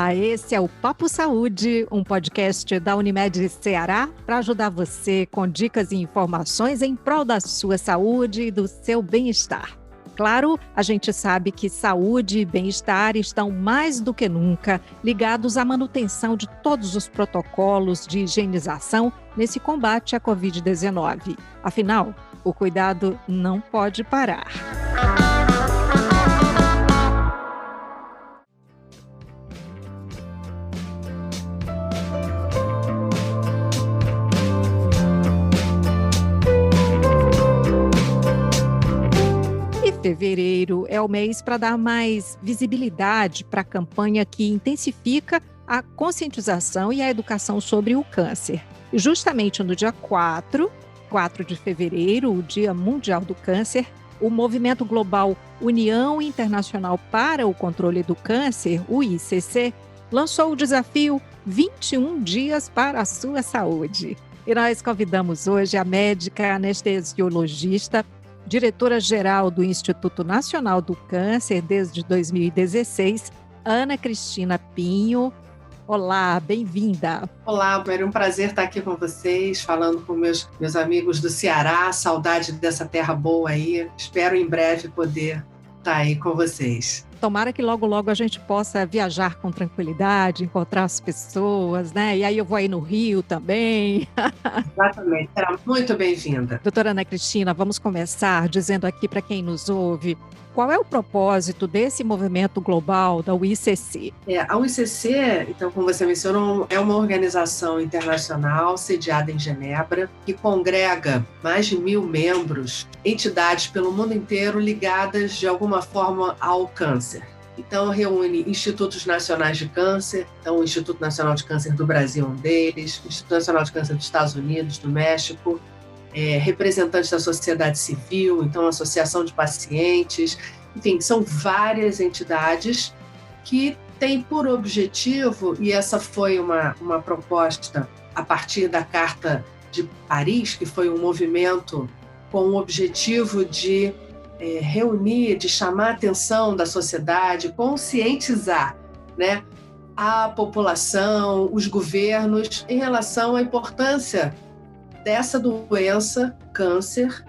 Olá, esse é o Papo Saúde, um podcast da Unimed Ceará para ajudar você com dicas e informações em prol da sua saúde e do seu bem-estar. Claro, a gente sabe que saúde e bem-estar estão mais do que nunca ligados à manutenção de todos os protocolos de higienização nesse combate à Covid-19. Afinal, o cuidado não pode parar. Fevereiro é o mês para dar mais visibilidade para a campanha que intensifica a conscientização e a educação sobre o câncer. E justamente no dia 4 de fevereiro, o Dia Mundial do Câncer, o movimento global União Internacional para o Controle do Câncer, o ICC, lançou o desafio 21 dias para a sua saúde. E nós convidamos hoje a médica anestesiologista, diretora-geral do Instituto Nacional do Câncer desde 2016, Ana Cristina Pinho. Olá, bem-vinda. Olá, é um prazer estar aqui com vocês, falando com meus amigos do Ceará, saudade dessa terra boa aí. Espero em breve poder estar aí com vocês. Tomara que logo, logo a gente possa viajar com tranquilidade, encontrar as pessoas, né? E aí eu vou aí no Rio também. Exatamente, será muito bem-vinda. Doutora Ana Cristina, vamos começar dizendo aqui para quem nos ouve, qual é o propósito desse movimento global da UICC? A UICC, então, como você mencionou, é uma organização internacional sediada em Genebra que congrega mais de 1.000 membros, entidades pelo mundo inteiro ligadas de alguma forma ao câncer. Então, reúne institutos nacionais de câncer, então o Instituto Nacional de Câncer do Brasil é um deles, o Instituto Nacional de Câncer dos Estados Unidos, do México, representantes da sociedade civil, então associação de pacientes, enfim, são várias entidades que têm por objetivo, e essa foi uma proposta a partir da Carta de Paris, que foi um movimento com o objetivo de reunir, de chamar a atenção da sociedade, conscientizar, né, a população, os governos, em relação à importância dessa doença, câncer,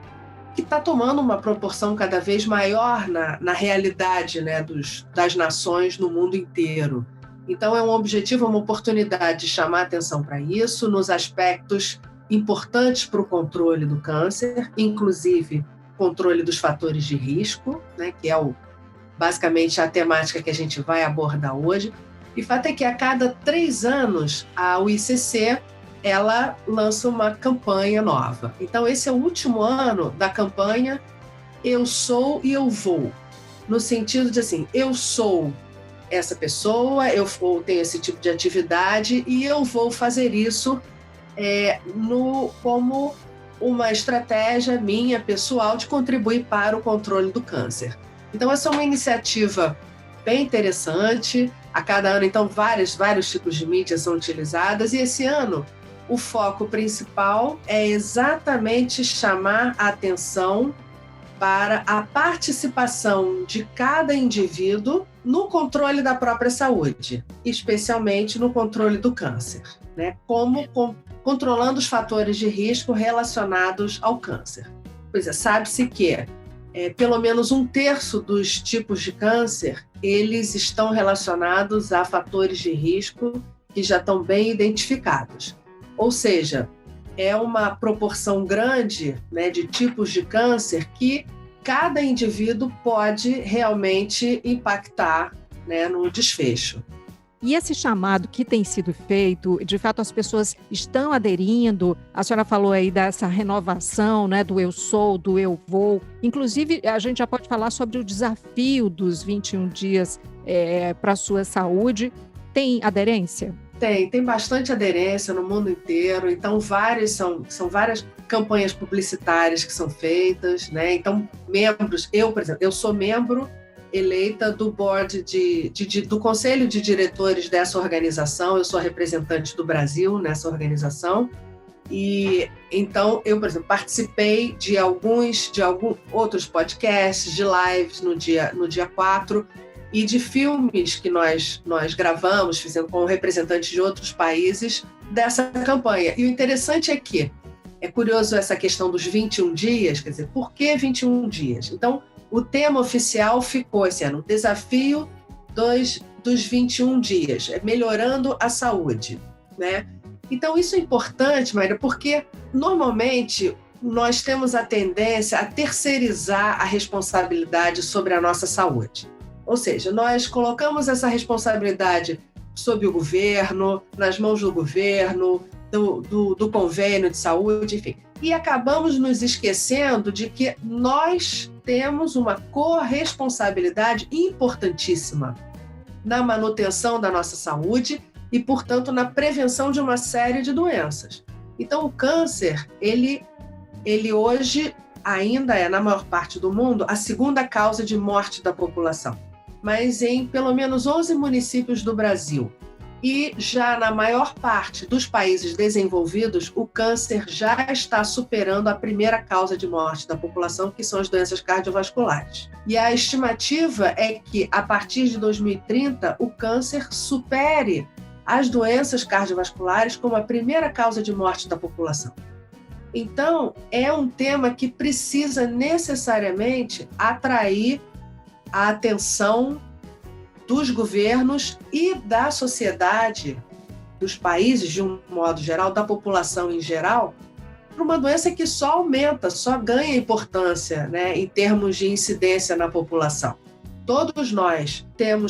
que está tomando uma proporção cada vez maior na realidade, né, das nações no mundo inteiro. Então, é um objetivo, uma oportunidade de chamar atenção para isso, nos aspectos importantes para o controle do câncer, inclusive controle dos fatores de risco, né, que é basicamente a temática que a gente vai abordar hoje. E o fato é que a cada 3 anos, a UICC ela lança uma campanha nova. Então, esse é o último ano da campanha Eu Sou e Eu Vou, no sentido de assim, eu sou essa pessoa, eu tenho esse tipo de atividade e eu vou fazer isso como uma estratégia minha, pessoal, de contribuir para o controle do câncer. Então, essa é uma iniciativa bem interessante. A cada ano, então, vários tipos de mídias são utilizadas e esse ano o foco principal é exatamente chamar a atenção para a participação de cada indivíduo no controle da própria saúde, especialmente no controle do câncer, né? Controlando os fatores de risco relacionados ao câncer. Pois é, sabe-se que pelo menos 1/3 dos tipos de câncer, eles estão relacionados a fatores de risco que já estão bem identificados. Ou seja, é uma proporção grande, né, de tipos de câncer que cada indivíduo pode realmente impactar, né, no desfecho. E esse chamado que tem sido feito, de fato as pessoas estão aderindo, a senhora falou aí dessa renovação, né, do eu sou, do eu vou, inclusive a gente já pode falar sobre o desafio dos 21 dias para a sua saúde. Tem aderência? Tem bastante aderência no mundo inteiro, então são várias campanhas publicitárias que são feitas, né? Então, membros, por exemplo, eu sou membro eleita do board do conselho de diretores dessa organização, eu sou representante do Brasil nessa organização, e então eu, por exemplo, participei de alguns outros podcasts, de lives no dia 4, e de filmes que nós gravamos, fizemos com representantes de outros países dessa campanha. E o interessante é que é curioso essa questão dos 21 dias, quer dizer, por que 21 dias? Então, o tema oficial ficou esse ano, o desafio dos 21 dias, melhorando a saúde, né? Então, isso é importante, Maíra, porque normalmente nós temos a tendência a terceirizar a responsabilidade sobre a nossa saúde. Ou seja, nós colocamos essa responsabilidade sob o governo, nas mãos do governo, do convênio de saúde, enfim. E acabamos nos esquecendo de que nós temos uma corresponsabilidade importantíssima na manutenção da nossa saúde e, portanto, na prevenção de uma série de doenças. Então, o câncer, ele hoje ainda é, na maior parte do mundo, a segunda causa de morte da população. Mas em pelo menos 11 municípios do Brasil e já na maior parte dos países desenvolvidos, o câncer já está superando a primeira causa de morte da população, que são as doenças cardiovasculares. E a estimativa é que, a partir de 2030, o câncer supere as doenças cardiovasculares como a primeira causa de morte da população. Então, é um tema que precisa necessariamente atrair a atenção dos governos e da sociedade, dos países de um modo geral, da população em geral, para uma doença que só aumenta, só ganha importância, né, em termos de incidência na população. Todos nós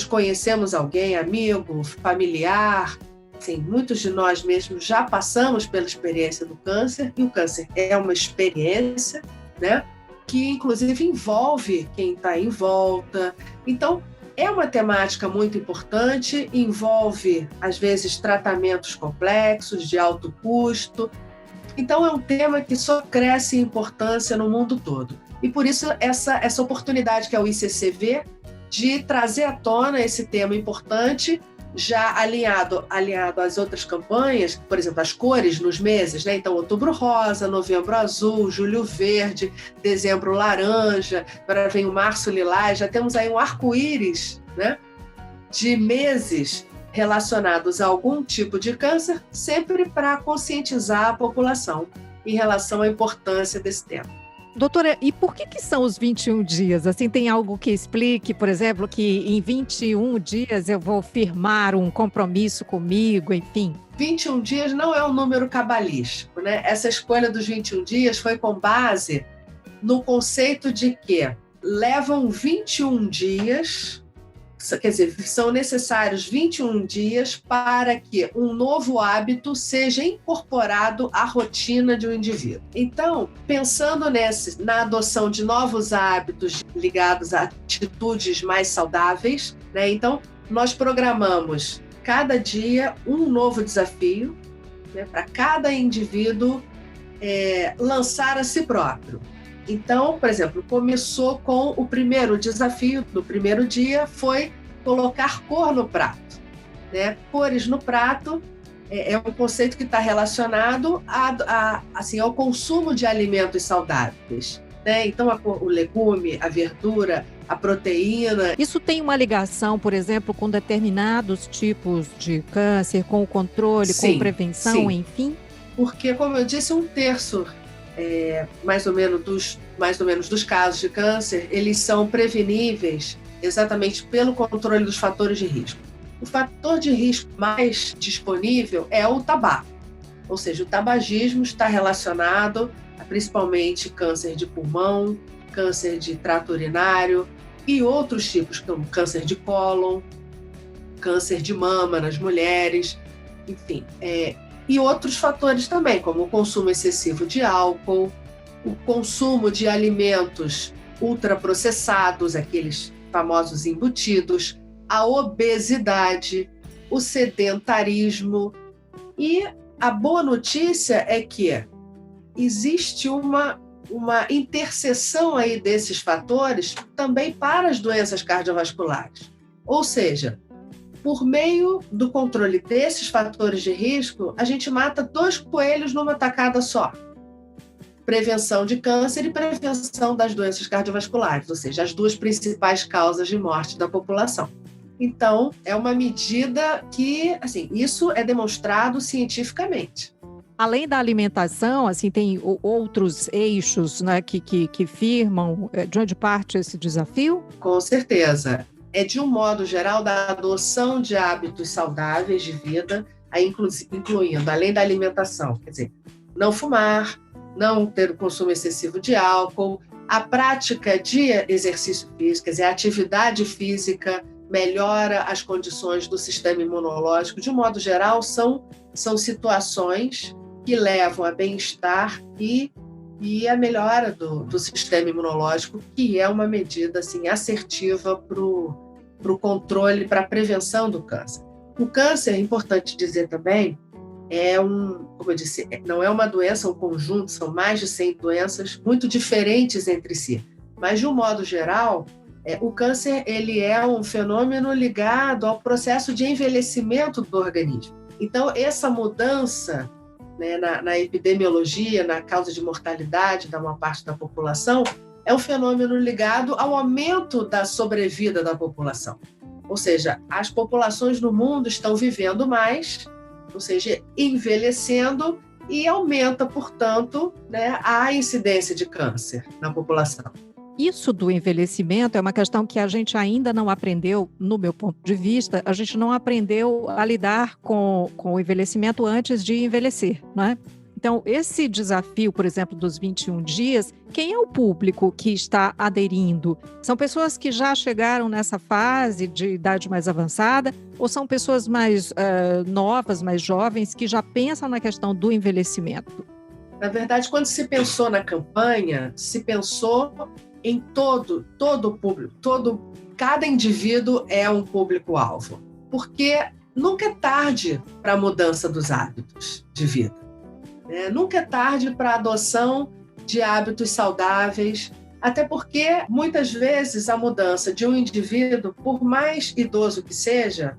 conhecemos alguém, amigo, familiar, assim, muitos de nós mesmos já passamos pela experiência do câncer, e o câncer é uma experiência, né, que inclusive envolve quem está em volta. Então, é uma temática muito importante, envolve, às vezes, tratamentos complexos, de alto custo. Então, é um tema que só cresce em importância no mundo todo. E, por isso, essa oportunidade que é o ICCV de trazer à tona esse tema importante, já alinhado às outras campanhas, por exemplo, as cores nos meses, né? Então, outubro rosa, novembro azul, julho verde, dezembro laranja, agora vem o março lilás, já temos aí um arco-íris, né, de meses relacionados a algum tipo de câncer, sempre para conscientizar a população em relação à importância desse tema. Doutora, e por que são os 21 dias? Assim, tem algo que explique, por exemplo, que em 21 dias eu vou firmar um compromisso comigo, enfim? 21 dias não é um número cabalístico, né? Essa escolha dos 21 dias foi com base no conceito de que levam 21 dias, quer dizer, são necessários 21 dias para que um novo hábito seja incorporado à rotina de um indivíduo. Então, pensando na adoção de novos hábitos ligados a atitudes mais saudáveis, né? Então, nós programamos cada dia um novo desafio, né, para cada indivíduo lançar a si próprio. Então, por exemplo, começou com o primeiro desafio do primeiro dia, foi colocar cor no prato, né? Cores no prato é um conceito que está relacionado ao consumo de alimentos saudáveis, né? Então, o legume, a verdura, a proteína. Isso tem uma ligação, por exemplo, com determinados tipos de câncer, com o controle, sim, com prevenção, sim. Enfim? Porque, como eu disse, um terço mais ou menos dos casos de câncer, eles são preveníveis exatamente pelo controle dos fatores de risco. O fator de risco mais disponível é o tabaco, ou seja, o tabagismo está relacionado a principalmente câncer de pulmão, câncer de trato urinário e outros tipos, como câncer de cólon, câncer de mama nas mulheres, enfim, e outros fatores também, como o consumo excessivo de álcool, o consumo de alimentos ultraprocessados, aqueles famosos embutidos, a obesidade, o sedentarismo. E a boa notícia é que existe uma interseção aí desses fatores também para as doenças cardiovasculares. Ou seja, por meio do controle desses fatores de risco, a gente mata 2 coelhos numa tacada só. prevenção de câncer e prevenção das doenças cardiovasculares, ou seja, as duas principais causas de morte da população. Então, é uma medida que, assim, isso é demonstrado cientificamente. Além da alimentação, assim, tem outros eixos, né, que firmam de onde parte esse desafio? Com certeza. É, de um modo geral, da adoção de hábitos saudáveis de vida, incluindo, além da alimentação, quer dizer, não fumar, não ter o consumo excessivo de álcool, a prática de exercício físico, quer dizer, a atividade física melhora as condições do sistema imunológico. De um modo geral, são situações que levam a bem-estar e a melhora do sistema imunológico, que é uma medida assim, assertiva para o controle, para a prevenção do câncer. O câncer, é importante dizer também, como eu disse, não é uma doença, um conjunto, são mais de 100 doenças muito diferentes entre si. Mas, de um modo geral, o câncer ele é um fenômeno ligado ao processo de envelhecimento do organismo. Então, essa mudança, né, na epidemiologia, na causa de mortalidade da maior parte da população, é um fenômeno ligado ao aumento da sobrevida da população. Ou seja, as populações no mundo estão vivendo mais, ou seja, envelhecendo, e aumenta, portanto, né, a incidência de câncer na população. Isso do envelhecimento é uma questão que a gente ainda não aprendeu, no meu ponto de vista, a gente não aprendeu a lidar com o envelhecimento antes de envelhecer, não é? Então, esse desafio, por exemplo, dos 21 dias, quem é o público que está aderindo? São pessoas que já chegaram nessa fase de idade mais avançada ou são pessoas mais novas, mais jovens, que já pensam na questão do envelhecimento? Na verdade, quando se pensou na campanha, se pensou em todo o público, cada indivíduo é um público-alvo, porque nunca é tarde para a mudança dos hábitos de vida. Nunca é tarde para a adoção de hábitos saudáveis, até porque, muitas vezes, a mudança de um indivíduo, por mais idoso que seja,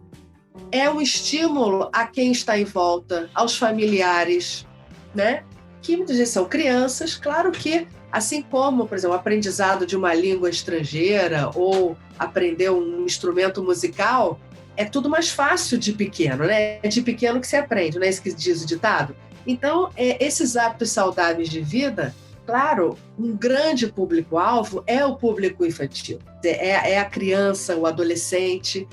é um estímulo a quem está em volta, aos familiares, né? Que muitas vezes são crianças. Claro que, assim como, por exemplo, o aprendizado de uma língua estrangeira ou aprender um instrumento musical, é tudo mais fácil de pequeno, né? É de pequeno que se aprende, não é isso que diz o ditado? Então, esses hábitos saudáveis de vida, claro, um grande público-alvo é o público infantil. É a criança, o adolescente,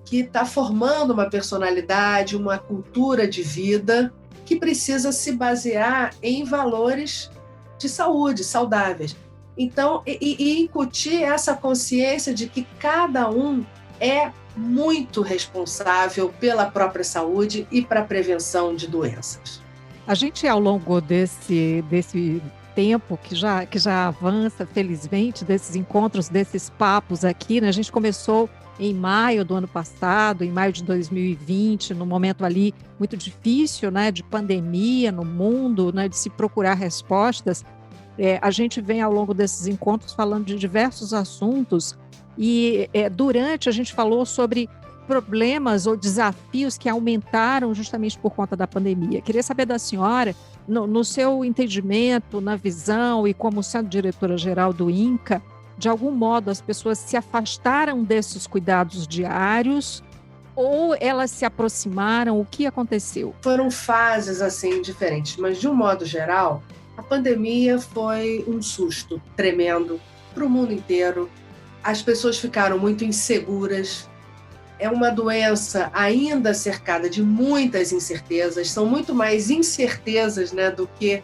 que está formando uma personalidade, uma cultura de vida que precisa se basear em valores de saúde, saudáveis. Então, e incutir essa consciência de que cada um é muito responsável pela própria saúde e para a prevenção de doenças. A gente, ao longo desse tempo que já avança, felizmente, desses encontros, desses papos aqui, né? A gente começou em maio do ano passado, em maio de 2020, num momento ali muito difícil, né, de pandemia no mundo, né, de se procurar respostas. A gente vem, ao longo desses encontros, falando de diversos assuntos e durante a gente falou sobre problemas ou desafios que aumentaram justamente por conta da pandemia. Queria saber da senhora, no seu entendimento, na visão e como sendo diretora-geral do INCA, de algum modo as pessoas se afastaram desses cuidados diários ou elas se aproximaram? O que aconteceu? Foram fases assim diferentes, mas de um modo geral, a pandemia foi um susto tremendo para o mundo inteiro. As pessoas ficaram muito inseguras. É uma doença ainda cercada de muitas incertezas, são muito mais incertezas, né, do que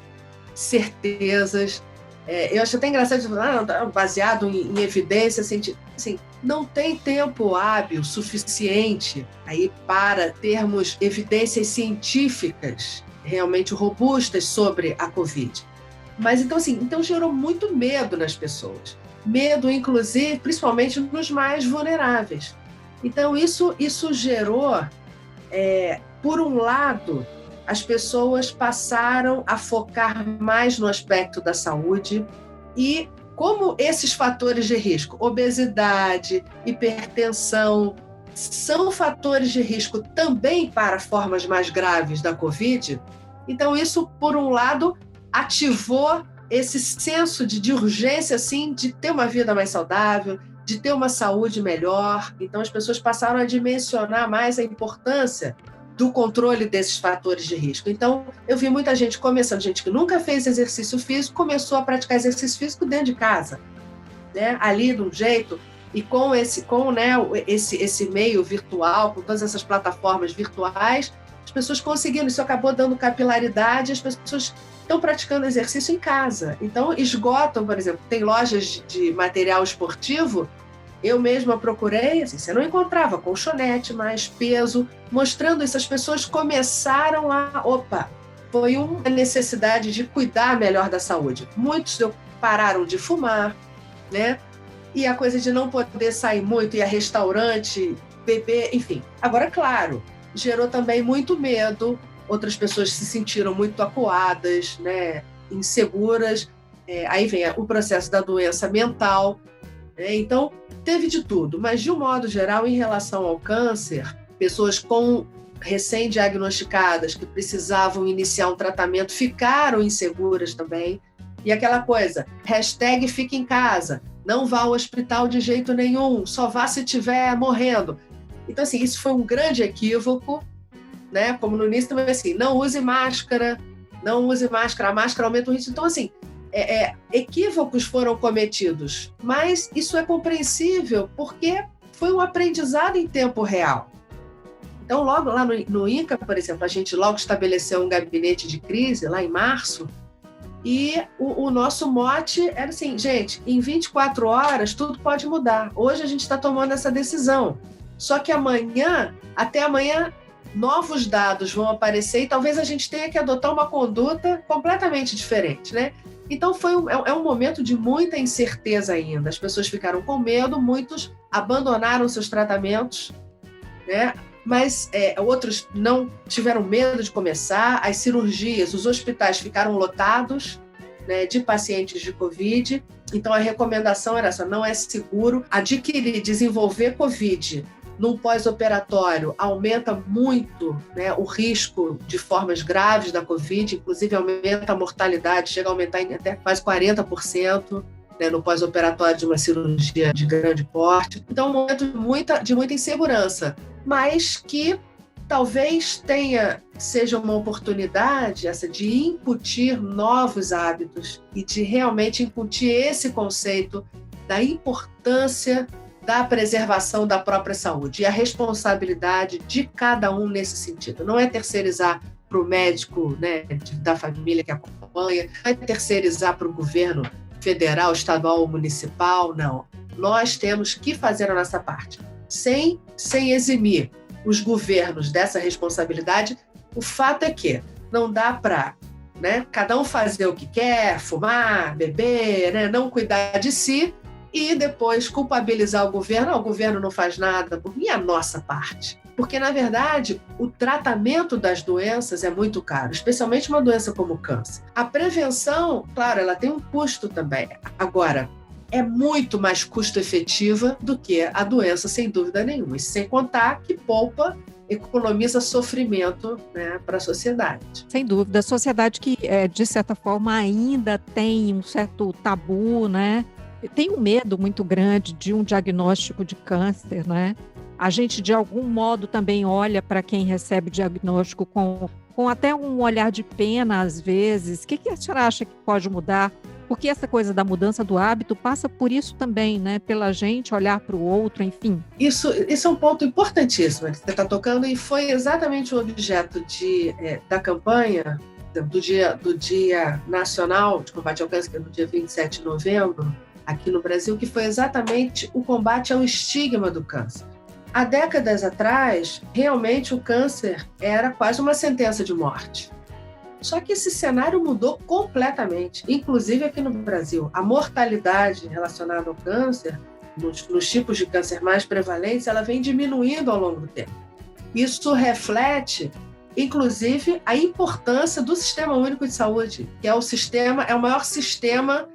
certezas. Eu acho até engraçado de falar, baseado em evidência, assim, não tem tempo hábil suficiente aí para termos evidências científicas realmente robustas sobre a Covid. Mas então gerou muito medo nas pessoas. Medo, inclusive, principalmente nos mais vulneráveis. Então, isso gerou, por um lado, as pessoas passaram a focar mais no aspecto da saúde e como esses fatores de risco, obesidade, hipertensão, são fatores de risco também para formas mais graves da Covid. Então, isso, por um lado, ativou esse senso de urgência, assim, de ter uma vida mais saudável, de ter uma saúde melhor. Então, as pessoas passaram a dimensionar mais a importância do controle desses fatores de risco. Então, eu vi muita gente começando, gente que nunca fez exercício físico, começou a praticar exercício físico dentro de casa, né? Ali, de um jeito, e com esse meio virtual, com todas essas plataformas virtuais, as pessoas conseguiram, isso acabou dando capilaridade, as pessoas estão praticando exercício em casa. Então, esgotam, por exemplo, tem lojas de material esportivo, eu mesma procurei, assim, você não encontrava colchonete, mais peso, mostrando isso, as pessoas começaram foi uma necessidade de cuidar melhor da saúde. Muitos pararam de fumar, né? E a coisa de não poder sair muito, ir a restaurante, beber, enfim. Agora, claro, gerou também muito medo, outras pessoas se sentiram muito acuadas, né? Inseguras, aí vem o processo da doença mental, né? Então, teve de tudo, mas de um modo geral, em relação ao câncer, pessoas recém-diagnosticadas que precisavam iniciar um tratamento ficaram inseguras também. E aquela coisa, #fica em casa, não vá ao hospital de jeito nenhum, só vá se estiver morrendo. Então, assim, isso foi um grande equívoco, né? Como no início também, assim, não use máscara, a máscara aumenta o risco. Então, assim, equívocos foram cometidos, mas isso é compreensível porque foi um aprendizado em tempo real. Então, logo lá no INCA, por exemplo, a gente logo estabeleceu um gabinete de crise, lá em março, e o nosso mote era assim, gente, em 24 horas tudo pode mudar. Hoje a gente está tomando essa decisão. Só que até amanhã, novos dados vão aparecer e talvez a gente tenha que adotar uma conduta completamente diferente, né? Então é um momento de muita incerteza ainda. As pessoas ficaram com medo, muitos abandonaram seus tratamentos, né? Mas outros não tiveram medo de começar, as cirurgias, os hospitais ficaram lotados, né, de pacientes de Covid, então a recomendação era essa, não é seguro desenvolver Covid num pós-operatório, aumenta muito, né, o risco de formas graves da Covid, inclusive aumenta a mortalidade, chega a aumentar em até quase 40%, né, no pós-operatório de uma cirurgia de grande porte. Então, um momento de muita insegurança, mas que talvez seja uma oportunidade essa de incutir novos hábitos e de realmente incutir esse conceito da importância da preservação da própria saúde e a responsabilidade de cada um nesse sentido. Não é terceirizar para o médico, né, da família que acompanha, não é terceirizar para o governo federal, estadual ou municipal, não. Nós temos que fazer a nossa parte, sem eximir os governos dessa responsabilidade. O fato é que não dá para, né, cada um fazer o que quer, fumar, beber, né, não cuidar de si e depois culpabilizar o governo não faz nada, e a nossa parte. Porque, na verdade, o tratamento das doenças é muito caro, especialmente uma doença como o câncer. A prevenção, claro, ela tem um custo também. Agora, é muito mais custo-efetiva do que a doença, sem dúvida nenhuma. E sem contar que economiza sofrimento, né, para a sociedade. Sem dúvida. A sociedade que, de certa forma, ainda tem um certo tabu, né? Tem um medo muito grande de um diagnóstico de câncer, né? A gente, de algum modo, também olha para quem recebe diagnóstico com até um olhar de pena, às vezes. O que a senhora acha que pode mudar? Porque essa coisa da mudança do hábito passa por isso também, né? Pela gente olhar para o outro, enfim. Isso é um ponto importantíssimo que você está tocando, e foi exatamente o objeto da campanha do Dia Nacional de Combate ao Câncer, que é no dia 27 de novembro, aqui no Brasil, que foi exatamente o combate ao estigma do câncer. Há décadas atrás, realmente o câncer era quase uma sentença de morte. Só que esse cenário mudou completamente, inclusive aqui no Brasil. A mortalidade relacionada ao câncer, nos tipos de câncer mais prevalentes, ela vem diminuindo ao longo do tempo. Isso reflete, inclusive, a importância do Sistema Único de Saúde, que é o maior sistema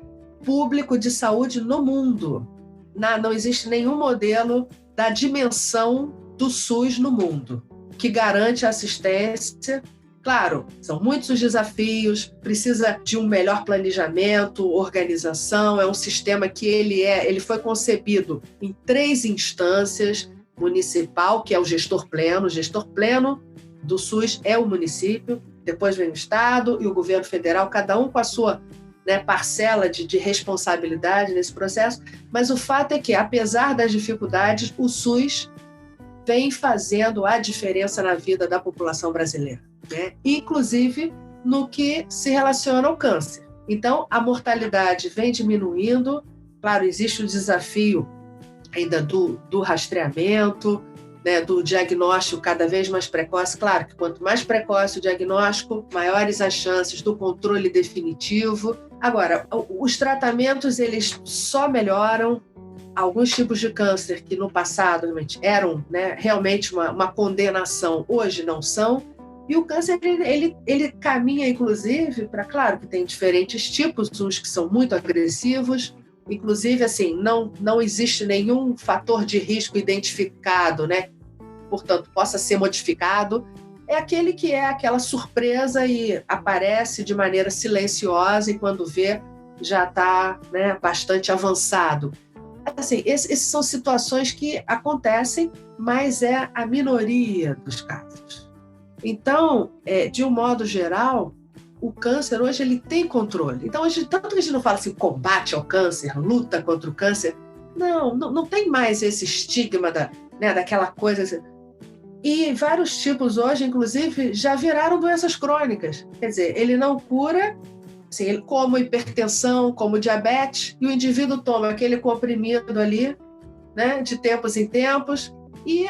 público de saúde no mundo. Não existe nenhum modelo da dimensão do SUS no mundo, que garante assistência. Claro, são muitos os desafios, precisa de um melhor planejamento, organização, é um sistema que ele foi concebido em 3 instâncias: municipal, que é o gestor pleno do SUS é o município, depois vem o Estado e o governo federal, cada um com a sua, né, parcela de responsabilidade nesse processo, mas o fato é que, apesar das dificuldades, o SUS vem fazendo a diferença na vida da população brasileira, né? Inclusive no que se relaciona ao câncer. Então, a mortalidade vem diminuindo, claro, existe o desafio ainda do rastreamento, né, do diagnóstico cada vez mais precoce. Claro que quanto mais precoce o diagnóstico, maiores as chances do controle definitivo. Agora, os tratamentos, eles só melhoram. Alguns tipos de câncer que no passado eram, né, realmente uma condenação, hoje não são. E o câncer, ele caminha, inclusive, para, claro que tem diferentes tipos, uns que são muito agressivos, inclusive, assim, não existe nenhum fator de risco identificado, né? Portanto, possa ser modificado. É aquele que é aquela surpresa e aparece de maneira silenciosa e quando vê já está, né, bastante avançado. Assim, essas são situações que acontecem, mas é a minoria dos casos. Então, de um modo geral, o câncer hoje ele tem controle. Então, hoje, tanto que a gente não fala assim, combate ao câncer, luta contra o câncer, não tem mais esse estigma daquela coisa. Assim. E vários tipos hoje, inclusive, já viraram doenças crônicas. Quer dizer, ele não cura, assim, como hipertensão, como diabetes, e o indivíduo toma aquele comprimido ali, né, de tempos em tempos, e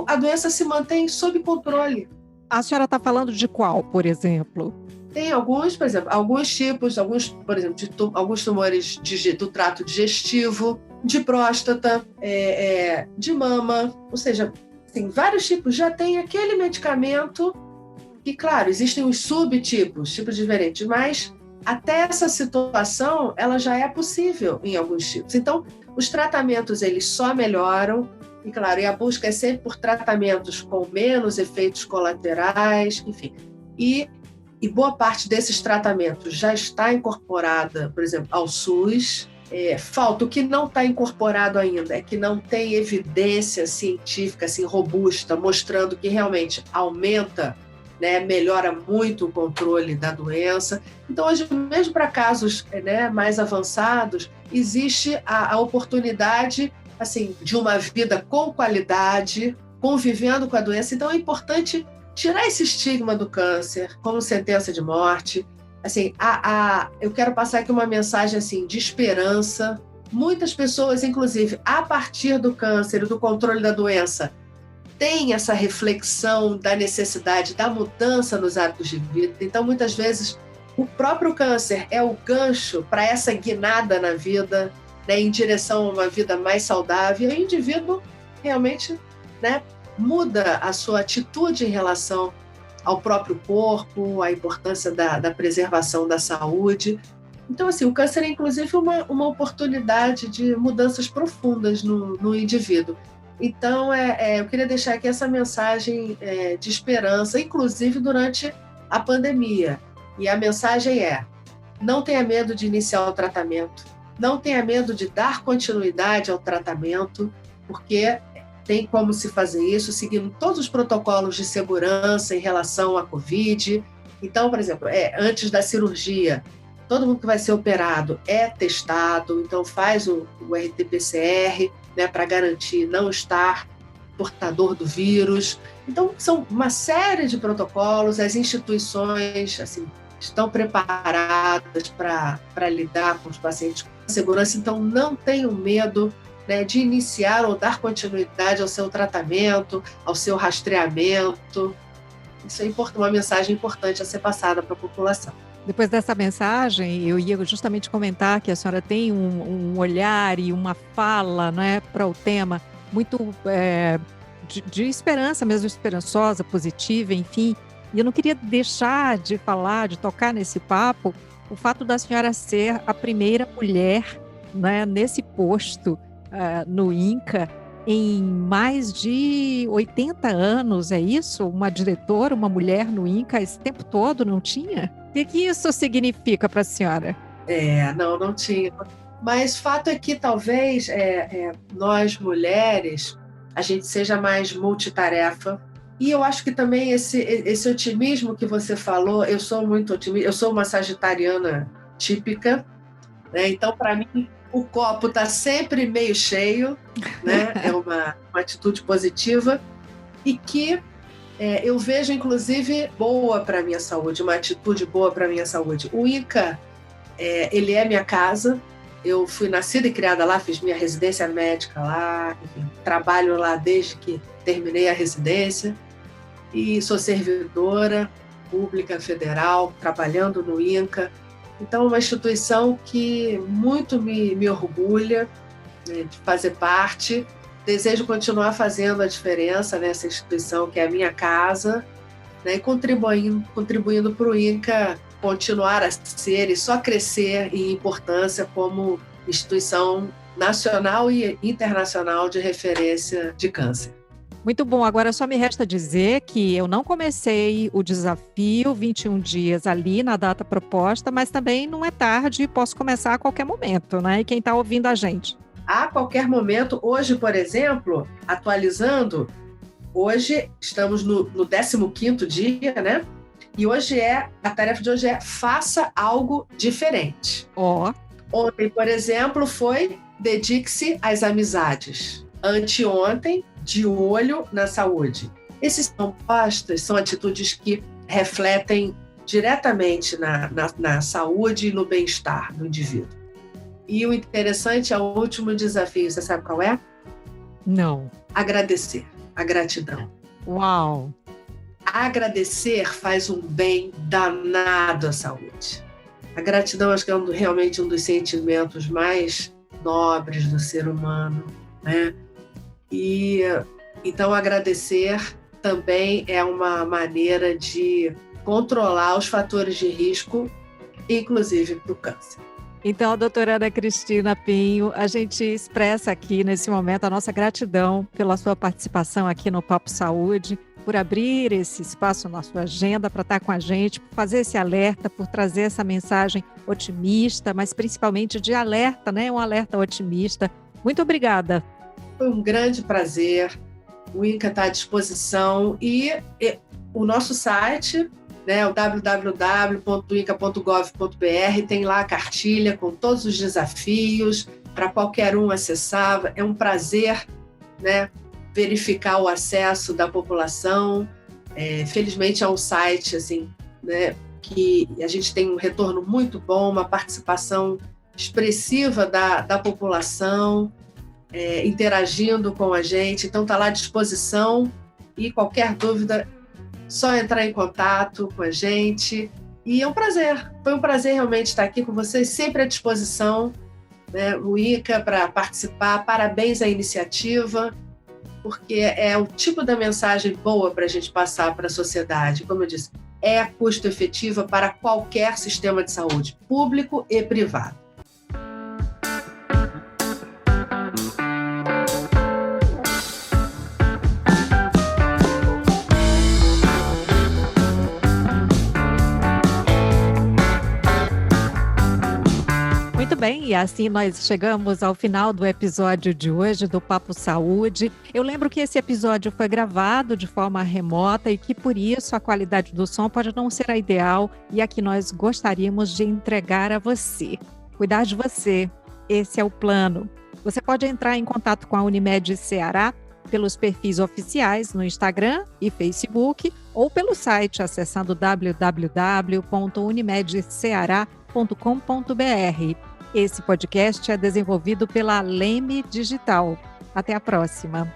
a doença se mantém sob controle. A senhora está falando de qual, por exemplo? Tem alguns, por exemplo, alguns tipos, por exemplo, alguns tumores do trato digestivo, de próstata, de mama, ou seja, tem vários tipos, já tem aquele medicamento que, claro, existem os subtipos, tipos diferentes, mas até essa situação, ela já é possível em alguns tipos. Então, os tratamentos, eles só melhoram, e claro, a busca é sempre por tratamentos com menos efeitos colaterais, enfim. E boa parte desses tratamentos já está incorporada, por exemplo, ao SUS. Falta o que não está incorporado ainda, é que não tem evidência científica assim, robusta, mostrando que realmente aumenta, né, melhora muito o controle da doença. Então, hoje, mesmo para casos, né, mais avançados, existe a oportunidade assim, de uma vida com qualidade, convivendo com a doença. Então, é importante tirar esse estigma do câncer como sentença de morte. Assim, eu quero passar aqui uma mensagem assim, de esperança. Muitas pessoas, inclusive, a partir do câncer e do controle da doença, têm essa reflexão da necessidade da mudança nos hábitos de vida. Então, muitas vezes, o próprio câncer é o gancho para essa guinada na vida, né, em direção a uma vida mais saudável. E o indivíduo realmente, né, muda a sua atitude em relação ao próprio corpo, a importância da preservação da saúde. Então, assim, o câncer é, inclusive, uma oportunidade de mudanças profundas no indivíduo. Então, eu queria deixar aqui essa mensagem de esperança, inclusive durante a pandemia. E a mensagem é: não tenha medo de iniciar o tratamento, não tenha medo de dar continuidade ao tratamento, porque tem como se fazer isso seguindo todos os protocolos de segurança em relação à Covid. Então, por exemplo, antes da cirurgia, todo mundo que vai ser operado é testado, então faz o RT-PCR, né, para garantir não estar portador do vírus. Então, são uma série de protocolos, as instituições assim, estão preparadas para lidar com os pacientes com segurança, então não tenham medo, né, de iniciar ou dar continuidade ao seu tratamento, ao seu rastreamento. Isso é uma mensagem importante a ser passada para a população. Depois dessa mensagem, eu ia justamente comentar que a senhora tem um olhar e uma fala, né, para o tema muito de esperança mesmo, esperançosa, positiva, enfim. E eu não queria deixar de falar, de tocar nesse papo, o fato da senhora ser a primeira mulher, né, nesse posto no INCA, em mais de 80 anos, é isso? Uma diretora, uma mulher no INCA esse tempo todo, não tinha? O que isso significa para a senhora? Não tinha. Mas fato é que talvez nós mulheres, a gente seja mais multitarefa. E eu acho que também esse otimismo que você falou, eu sou muito otimista, eu sou uma sagitariana típica, né? Então, para mim, o copo está sempre meio cheio, né? É uma atitude positiva e que eu vejo, inclusive, boa para a minha saúde, uma atitude boa para a minha saúde. O INCA, ele é minha casa. Eu fui nascida e criada lá, fiz minha residência médica lá, enfim, trabalho lá desde que terminei a residência e sou servidora pública federal, trabalhando no INCA. Então, é uma instituição que muito me orgulha, né, de fazer parte. Desejo continuar fazendo a diferença nessa instituição que é a minha casa, né, e contribuindo para o INCA continuar a ser e só crescer em importância como instituição nacional e internacional de referência de câncer. Muito bom. Agora só me resta dizer que eu não comecei o desafio 21 dias ali na data proposta, mas também não é tarde e posso começar a qualquer momento, né? E quem está ouvindo a gente? A qualquer momento. Hoje, por exemplo, atualizando, hoje estamos no 15º dia, né? E a tarefa de hoje é faça algo diferente. Ontem, por exemplo, foi dedique-se às amizades. Anteontem, de olho na saúde. Esses são atitudes que refletem diretamente na saúde e no bem-estar do indivíduo. E o interessante é o último desafio. Você sabe qual é? Não. Agradecer. A gratidão. Uau! Agradecer faz um bem danado à saúde. A gratidão, acho que é realmente um dos sentimentos mais nobres do ser humano, né? E então agradecer também é uma maneira de controlar os fatores de risco, inclusive para o câncer. Então, doutora Ana Cristina Pinho, a gente expressa aqui nesse momento a nossa gratidão pela sua participação aqui no Papo Saúde, por abrir esse espaço na sua agenda para estar com a gente, por fazer esse alerta, por trazer essa mensagem otimista, mas principalmente de alerta, né? Um alerta otimista. Muito obrigada. Foi um grande prazer. O INCA está à disposição e o nosso site, né, o www.inca.gov.br, tem lá a cartilha com todos os desafios para qualquer um acessar. É um prazer, né, verificar o acesso da população. Felizmente é um site assim, né, que a gente tem um retorno muito bom, uma participação expressiva da população, interagindo com a gente. Então está lá à disposição e qualquer dúvida, só entrar em contato com a gente. E é um prazer, foi um prazer realmente estar aqui com vocês, sempre à disposição, né, o INCA para participar. Parabéns à iniciativa, porque é o tipo da mensagem boa para a gente passar para a sociedade. Como eu disse, é custo efetiva para qualquer sistema de saúde, público e privado. Muito bem, e assim nós chegamos ao final do episódio de hoje do Papo Saúde. Eu lembro que esse episódio foi gravado de forma remota e que por isso a qualidade do som pode não ser a ideal e a que nós gostaríamos de entregar a você. Cuidar de você, esse é o plano. Você pode entrar em contato com a Unimed Ceará pelos perfis oficiais no Instagram e Facebook ou pelo site acessando www.unimedceara.com.br. Esse podcast é desenvolvido pela Leme Digital. Até a próxima.